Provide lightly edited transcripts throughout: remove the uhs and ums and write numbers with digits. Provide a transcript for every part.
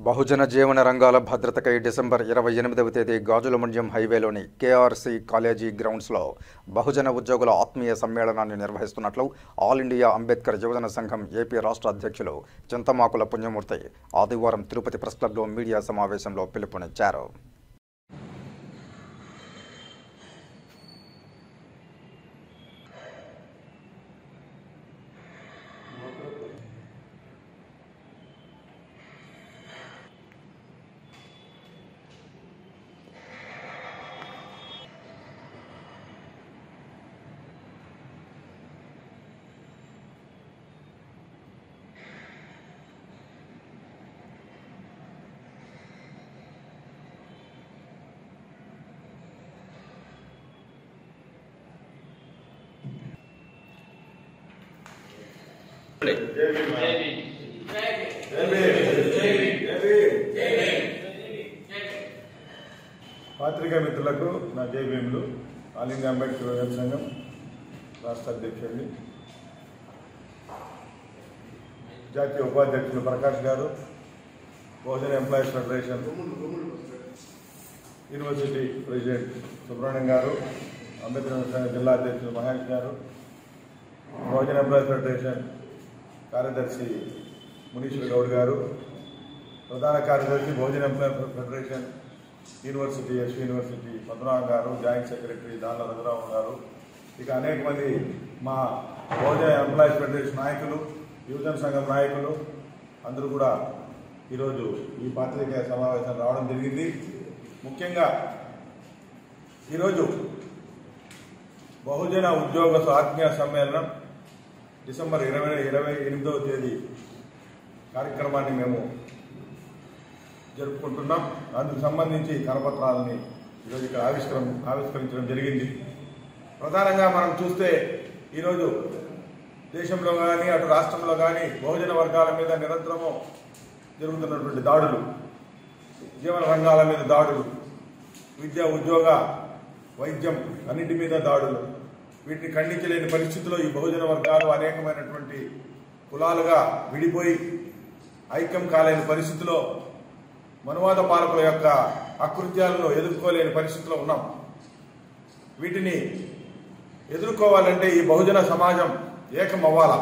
బహుజన జీవన రంగాల భద్రతకై డిసెంబర్ 28వ తేదీ గాజులమండ్యం హైవేలోని కేఆర్సీ కాలేజీ గ్రౌండ్స్లో బహుజన ఉద్యోగుల ఆత్మీయ సమ్మేళనాన్ని నిర్వహిస్తున్నట్లు ఆల్ ఇండియా అంబేద్కర్ యువజన సంఘం ఏపీ రాష్ట్ర అధ్యక్షులు చింతమాకుల పుణ్యమూర్తి ఆదివారం తిరుపతి ప్రెస్ క్లబ్లో మీడియా సమావేశంలో పిలుపునిచ్చారు. పాత్రికా మిత్రులకు నా జైభీములు. ఆల్ ఇండియా అంబేద్కర్ యువజన సంఘం రాష్ట్ర అధ్యక్షుడిని, జాతీయ ఉపాధ్యక్షులు ప్రకాష్ గారు, Bahujan employees federation university president Subrahmanyam గారు, అంబేద్కర్ సంఘం జిల్లా అధ్యక్షులు మహేష్ గారు, బహుజన ఎంప్లాయీస్ ఫెడరేషన్ కార్యదర్శి మునీశ్వర్ గౌడ్ గారు, ప్రధాన కార్యదర్శి Bahujan employees federation university SV university Padmanabham గారు, జాయింట్ సెక్రటరీ దానిల రఘురామన్ గారు, ఇక అనేక మంది మా బహుజన ఎంప్లాయీస్ ఫెడరేషన్ నాయకులు, యువజన సంఘం నాయకులు అందరూ కూడా ఈరోజు ఈ పాత్రికేయ సమావేశం రావడం జరిగింది. ముఖ్యంగా ఈరోజు బహుజన ఉద్యోగ ఆత్మీయ సమ్మేళనం డిసెంబర్ 28వ తేదీ కార్యక్రమాన్ని మేము జరుపుకుంటున్నాం. అందుకు సంబంధించి కరపత్రాలని ఈరోజు ఇక్కడ ఆవిష్కరించడం జరిగింది. ప్రధానంగా మనం చూస్తే ఈరోజు దేశంలో కానీ అటు రాష్ట్రంలో కానీ బహుజన వర్గాల మీద నిరంతరము జరుగుతున్నటువంటి దాడులు, జీవన రంగాల మీద దాడులు, విద్య, ఉద్యోగ, వైద్యం అన్నింటి మీద దాడులు, వీటిని ఖండించలేని పరిస్థితిలో ఈ బహుజన వర్గాలు అనేకమైనటువంటి కులాలుగా విడిపోయి ఐక్యం కాలేని పరిస్థితిలో మనువాద పాలకుల యొక్క అకృత్యాలను ఎదుర్కోలేని పరిస్థితిలో ఉన్నాం. వీటిని ఎదుర్కోవాలంటే ఈ బహుజన సమాజం ఏకం అవ్వాలా.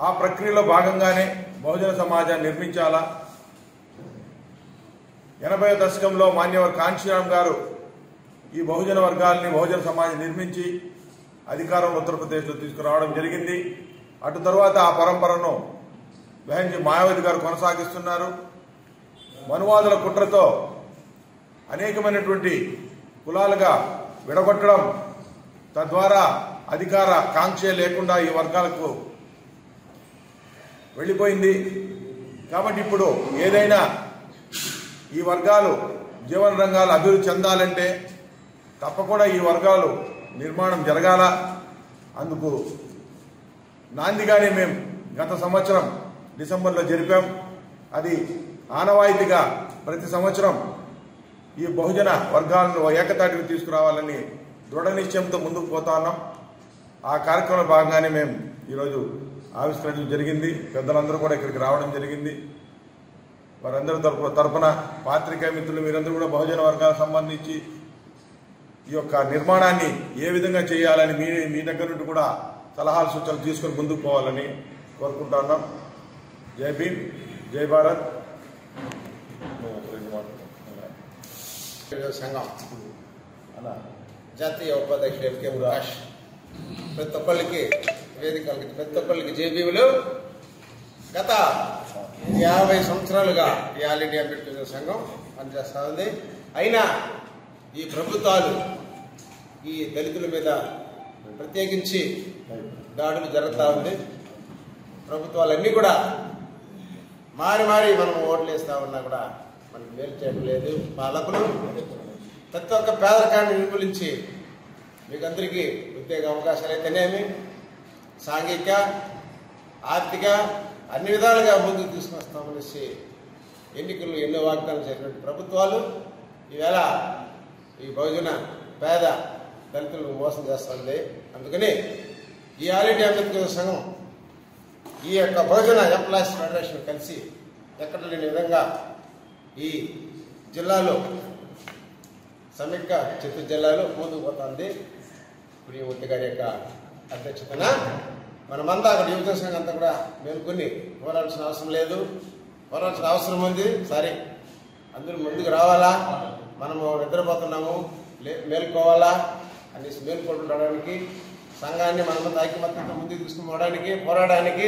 ఆ ప్రక్రియలో భాగంగానే బహుజన సమాజాన్ని నిర్మించాలా. 80వ దశకంలో మాన్యవర్ కాంశీరామ్ గారు ఈ బహుజన వర్గాలని బహుజన సమాజం నిర్మించి అధికారం ఉత్తరప్రదేశ్లో తీసుకురావడం జరిగింది. అటు తర్వాత ఆ పరంపరను బెహన్జీ మాయావతి గారు కొనసాగిస్తున్నారు. మనువాదుల కుట్రతో అనేకమైనటువంటి కులాలుగా విడగొట్టడం, తద్వారా అధికార కాంక్ష లేకుండా ఈ వర్గాలకు వెళ్ళిపోయింది. కాబట్టి ఇప్పుడు ఏదైనా ఈ వర్గాలు జీవన రంగాలు అభివృద్ధి చెందాలంటే తప్పకుండా ఈ వర్గాలు నిర్మాణం జరగాల. అందుకు నాందిగానే మేము గత సంవత్సరం డిసెంబర్లో జరిపాం. అది ఆనవాయితీగా ప్రతి సంవత్సరం ఈ బహుజన వర్గాలను ఏకతాటికి తీసుకురావాలని దృఢ నిశ్చయంతో ముందుకు పోతా ఉన్నాం. ఆ కార్యక్రమంలో భాగంగానే మేము ఈరోజు ఆవిష్కరించడం జరిగింది. పెద్దలందరూ కూడా ఇక్కడికి రావడం జరిగింది. వారందరి తరఫున పాత్రికేయ మిత్రులు మీరందరూ కూడా బహుజన వర్గాలకు సంబంధించి ఈ యొక్క నిర్మాణాన్ని ఏ విధంగా చేయాలని మీ దగ్గర నుండి కూడా సలహాలు సూచనలు తీసుకుని ముందుకు పోవాలని కోరుకుంటా ఉన్నాం. జై భీమ్, జై భారత్. సంఘం జాతీయ ఉపాధ్యక్షుడు ఎంకే ప్రకాష్, ప్రతి ఒక్కరికి వేదికలకి ప్రతి ఒక్కరికి జై భీములు. గత 50 సంవత్సరాలుగా ఈ ఆల్ ఇండియా అంబేద్కర్ సంఘం పనిచేస్తూ ఉంది. అయినా ఈ ప్రభుత్వాలు ఈ దళితుల మీద ప్రత్యేకించి దాడులు జరుగుతూ ఉంది. ప్రభుత్వాలన్నీ కూడా మారి మనం ఓట్లు వేస్తూ ఉన్నా కూడా మనకు మేలు చేయడం లేదు. పాలకులు ప్రతి ఒక్క పేదరికాన్ని నిర్మూలించి మీకందరికీ ఉద్యోగ అవకాశాలు అయితేనేమి, సాంఘిక, ఆర్థిక అన్ని విధాలుగా ముందుకు తీసుకొస్తామనేసి ఎన్నికల్లో ఎన్నో వాగ్దానాలు చేసినటువంటి ప్రభుత్వాలు ఈవేళ ఈ బహుజన పేద దళితులను మోసం చేస్తుంది. అందుకని ఈ ఆల్ ఇండియా అంబేద్కర్ సంఘం ఈ యొక్క బహుజన ఎంప్లాయీస్ ఫెడరేషన్ కలిసి ఎక్కడ లేని విధంగా ఈ జిల్లాలో సమీక్ష చిత్తూరు జిల్లాలో ముందుకు పోతుంది. ప్రియమూర్తి గారి యొక్క అధ్యక్షతన మనమంతా అక్కడ యువజన సంఘం అంతా కూడా మేల్కొని పోరాడాల్సిన అవసరం లేదు, పోరాడాల్సిన అవసరం ఉంది. సరే, అందరూ ముందుకు రావాలా, మనము నిద్రపోతున్నాము, మేల్కోవాలా అనేసి మేల్కొనడానికి సంఘాన్ని మనమంతా ఐకమత్యంతో ముందుకు తీసుకుపోవడానికి పోరాడడానికి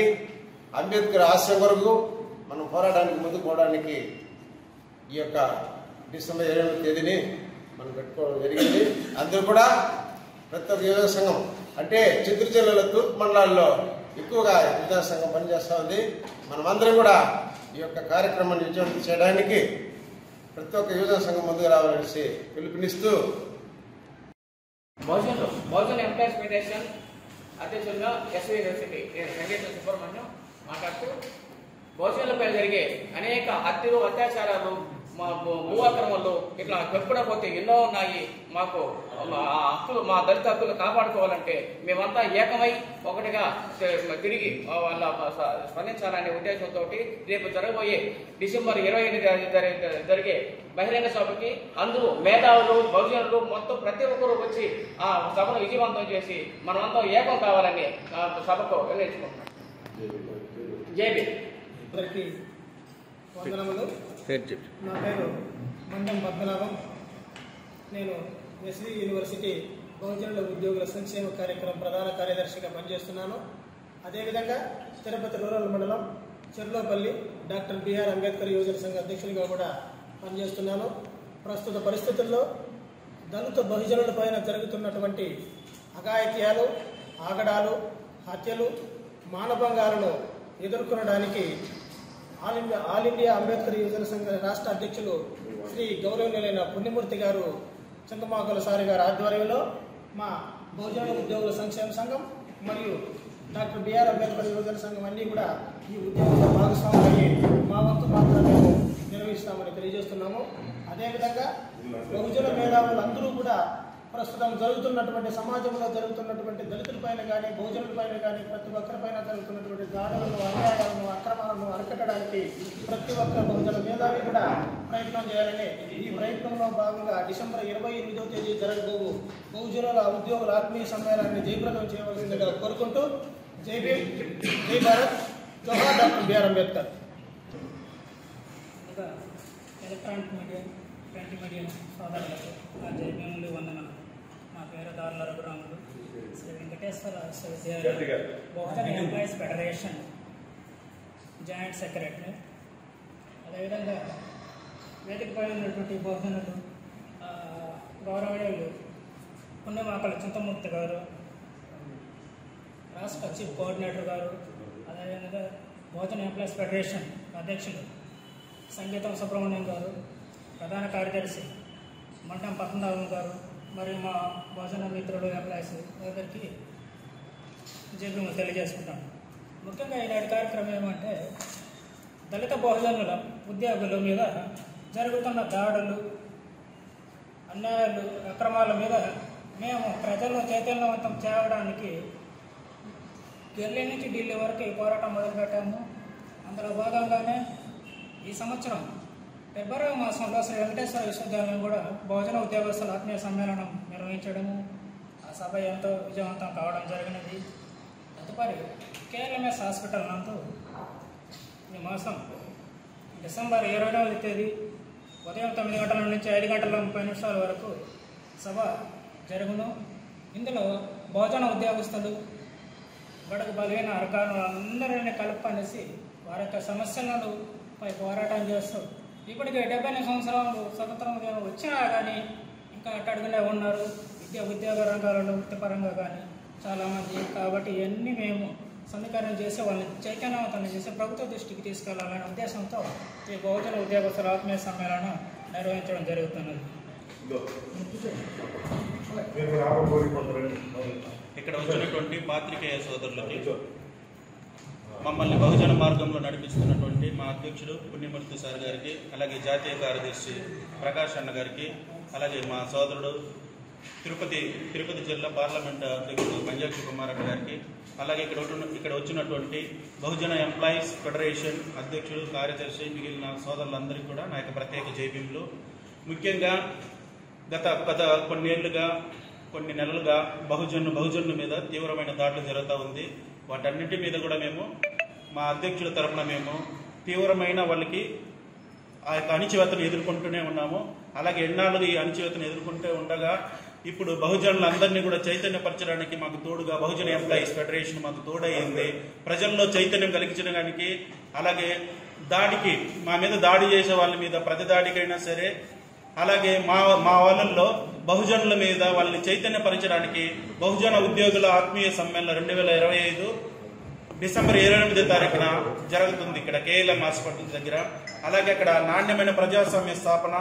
అంబేద్కర్ ఆశయం వరకు మనం పోరాటానికి ముందుకు పోవడానికి ఈ యొక్క డిసెంబర్ 20వ తేదీని మనం పెట్టుకోవడం జరిగింది. అందరూ కూడా ప్రతి ఒక్క యువజన సంఘం అంటే చిత్తూరు జిల్లాలో తూర్పు మండలాల్లో ఎక్కువగా యువజన సంఘం పనిచేస్తూ ఉంది. మనమందరం కూడా ఈ యొక్క కార్యక్రమాన్ని విజయవంతం చేయడానికి ప్రతి ఒక్క యువజన సంఘం ముందుకు రావాలనేసి పిలుపునిస్తూ బహుజన్ ఎంప్లాయీస్ ఫెడరేషన్ అధ్యక్షులుగా ఎస్వి యూనివర్సిటీ వెంకటేశ్వర సుబ్రహ్మణ్యం మాట్లాడుతూ బహుజనులపై జరిగే అనేక హత్యలు, అత్యాచారాలు, భూ ఆక్రమణలు ఇట్లా పెట్టుకోకపోతే ఎన్నో ఉన్నాయి. మాకు హక్కులు, మా దళిత హక్కులు కాపాడుకోవాలంటే మేమంతా ఏకమై ఒకటిగా తిరిగి వాళ్ళ స్పందించాలనే ఉద్దేశంతో రేపు జరగబోయే డిసెంబర్ 28 జరిగే బహిరంగ సభకి అందరూ మేధావులు, బహుజనులు మొత్తం ప్రతి ఒక్కరూ వచ్చి ఆ సభను విజయవంతం చేసి మనమంతా ఏకం కావాలని సభకు నిర్ణయించుకుంటున్నాం. జేబీ అందరికీ వందనములు. నా పేరు మందం పద్మనాభం. నేను ఎస్వి యూనివర్సిటీ బహుజనుల ఉద్యోగుల సంక్షేమ కార్యక్రమం ప్రధాన కార్యదర్శిగా పనిచేస్తున్నాను. అదేవిధంగా తిరుపతి రూరల్ మండలం చెర్లోపల్లి డాక్టర్ బిఆర్ అంబేద్కర్ యువజన సంఘ అధ్యక్షుడిగా కూడా పనిచేస్తున్నాను. ప్రస్తుత పరిస్థితుల్లో దళిత బహుజనుల పైన జరుగుతున్నటువంటి అఘాయిత్యాలు, ఆగడాలు, హత్యలు, మానభంగాలను ఎదుర్కొనడానికి ఆల్ ఇండియా అంబేద్కర్ యువజన సంఘ రాష్ట్ర అధ్యక్షులు శ్రీ గౌరవనీయులైన పుణ్యమూర్తి గారు చింతమాకుల సారి గారి ఆధ్వర్యంలో మా బహుజన ఉద్యోగుల సంక్షేమ సంఘం మరియు డాక్టర్ బిఆర్ అంబేద్కర్ యువజన సంఘం అన్నీ కూడా ఈ ఉద్యోగంలో భాగస్వాములయ్యి మా వంతు మాత్రం మేము నిర్వహిస్తామని తెలియజేస్తున్నాము. అదేవిధంగా బహుజన మేధావులు అందరూ కూడా ప్రస్తుతం జరుగుతున్నటువంటి సమాజంలో జరుగుతున్నటువంటి దళితులపైన కానీ బహుజనులపైన కానీ ప్రతి ఒక్కరిపైన జరుగుతున్నటువంటి దాడులను, అన్యాయాలను, అక్రమాలను అరికట్టడానికి ప్రతి ఒక్క బహుజన మేధావి కూడా ప్రయత్నం చేయాలని ఈ ప్రయత్నంలో భాగంగా డిసెంబర్ 28వ తేదీ జరగబోవు బహుజనుల ఉద్యోగుల ఆత్మీయ సమ్మేళనాన్ని జయప్రదం చేయవలసిందిగా కోరుకుంటూ జై భీమ్, జై భారత్, జోహార్ doctor BR Ambedkar. Electronic media, print media సోదరులకు నా జై భీములు, వందనాలు. నా పేరు దార్ల రఘురాములు, శ్రీ వెంకటేశ్వర విశ్వవిద్యాలయం బహుజన ఎంప్లాయీస్ ఫెడరేషన్ జాయింట్ సెక్రటరీ. అదేవిధంగా వేదికపై ఉన్నటువంటి బహుజనులు గౌరవనీయులు పుణ్యమాకల చింతమూర్తి గారు, రాష్ట్ర చీఫ్ కోఆర్డినేటర్ గారు, అదేవిధంగా బహుజన ఎంప్లాయీస్ ఫెడరేషన్ అధ్యక్షులు సంగీతం సుబ్రహ్మణ్యం గారు, ప్రధాన కార్యదర్శి మంటం పద్మనాభం గారు మరియు మా బహుజన మిత్రులు ఎంప్లాయీస్ అందరికీ జైభీములు తెలియజేసుకుంటాను. ముఖ్యంగా ఈనాటి కార్యక్రమం ఏమంటే దళిత బహుజనుల ఉద్యోగుల మీద జరుగుతున్న దాడులు, అన్యాయాలు, అక్రమాల మీద మేము ప్రజలను చైతన్యవంతం చేయడానికి ఢిల్లీ నుంచి ఢిల్లీ వరకు ఈ పోరాటం మొదలుపెట్టాము. అందులో భాగంగానే ఈ సంవత్సరం ఫిబ్రవరి మాసంలో శ్రీ వెంకటేశ్వర విశ్వవిద్యాలయం కూడా బహుజన ఉద్యోగస్తుల ఆత్మీయ సమ్మేళనం నిర్వహించడము, ఆ సభ ఎంతో విజయవంతం కావడం జరిగినది. తదుపరి కేఎల్ఎంఎస్ హాస్పిటల్ నందు ఈ మాసం డిసెంబర్ 20వ తేదీ ఉదయం 9 గంటల నుంచి 5 గంటల 30 నిమిషాల వరకు సభ జరుగును. ఇందులో బహుజన ఉద్యోగస్తులు, బడుగు బలహీన వర్గాలను అందరినీ కలుపనేసి వారి యొక్క సమస్యలను పై పోరాటం చేస్తూ ఇప్పటికే 70 సంవత్సరాలు స్వతంత్రం వచ్చినా కానీ ఇంకా అట్టడుగునే ఉన్నారు ఉద్యోగ రంగాలలో వృత్తిపరంగా కానీ చాలామంది. కాబట్టి ఇవన్నీ మేము సమీకరణ చేసి వాళ్ళని చైతన్యవంతం చేసి ప్రభుత్వ దృష్టికి తీసుకెళ్లాలనే ఉద్దేశంతో ఈ బహుజన ఉద్యోగస్తుల ఆత్మీయ సమ్మేళనం నిర్వహించడం జరుగుతున్నది. ఇక్కడ వచ్చినటువంటి పాత్రికేయ సోదరులకి, మమ్మల్ని బహుజన మార్గంలో నడిపిస్తున్నటువంటి మా అధ్యక్షుడు పుణ్యమూర్తి సార్ గారికి, అలాగే జాతీయ కార్యదర్శి ప్రకాష్ అన్న గారికి, అలాగే మా సోదరుడు తిరుపతి జిల్లా పార్లమెంట్ అధ్యక్షుడు పంజాక్షి కుమార్ అన్న గారికి, అలాగే ఇక్కడ వచ్చినటువంటి బహుజన ఎంప్లాయీస్ ఫెడరేషన్ అధ్యక్షుడు, కార్యదర్శి, మిగిలిన సోదరులందరికీ కూడా నా యొక్క ప్రత్యేక జైభీములు. ముఖ్యంగా గత కొన్ని నెలలుగా బహుజనుల మీద తీవ్రమైన దాడులు జరుగుతూ ఉంది. వాటన్నిటి మీద కూడా మేము మా అధ్యక్షుల తరఫున మేము తీవ్రమైన వాళ్ళకి ఆ యొక్క అణిచివేతను ఎదుర్కొంటూనే ఉన్నాము. అలాగే ఎన్నాళ్ళు ఈ అణిచివేతను ఎదుర్కొంటూ ఉండగా ఇప్పుడు బహుజనులందరినీ కూడా చైతన్యపరచడానికి మాకు తోడుగా బహుజన ఎంప్లాయీస్ ఫెడరేషన్ మాకు తోడయ్యింది. ప్రజల్లో చైతన్యం కలిగించడానికి, అలాగే దాడికి మా మీద దాడి చేసే వాళ్ళ మీద ప్రతి దాడికైనా సరే, అలాగే మా వాళ్ళల్లో బహుజనుల మీద వాళ్ళని చైతన్యపరచడానికి బహుజన ఉద్యోగుల ఆత్మీయ సమ్మేళనం 2025 డిసెంబర్ 28వ తారీఖున జరుగుతుంది ఇక్కడ KLM హాస్పిటల్ దగ్గర. అలాగే అక్కడ నాణ్యమైన ప్రజాస్వామ్య స్థాపన,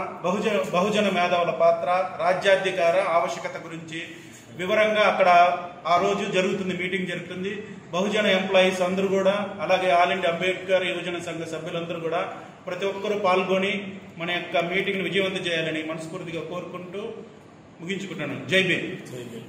బహుజన మేధావుల పాత్ర, రాజ్యాధికార ఆవశ్యకత గురించి వివరంగా అక్కడ ఆ రోజు మీటింగ్ జరుగుతుంది. బహుజన ఎంప్లాయీస్ అందరూ కూడా, అలాగే ఆల్ ఇండియా అంబేద్కర్ యువజన సంఘ సభ్యులందరూ కూడా ప్రతి ఒక్కరూ పాల్గొని మన యొక్క మీటింగ్ను విజయవంతం చేయాలని మనస్ఫూర్తిగా కోరుకుంటూ ముగించుకుంటున్నాను. జై భీమ్.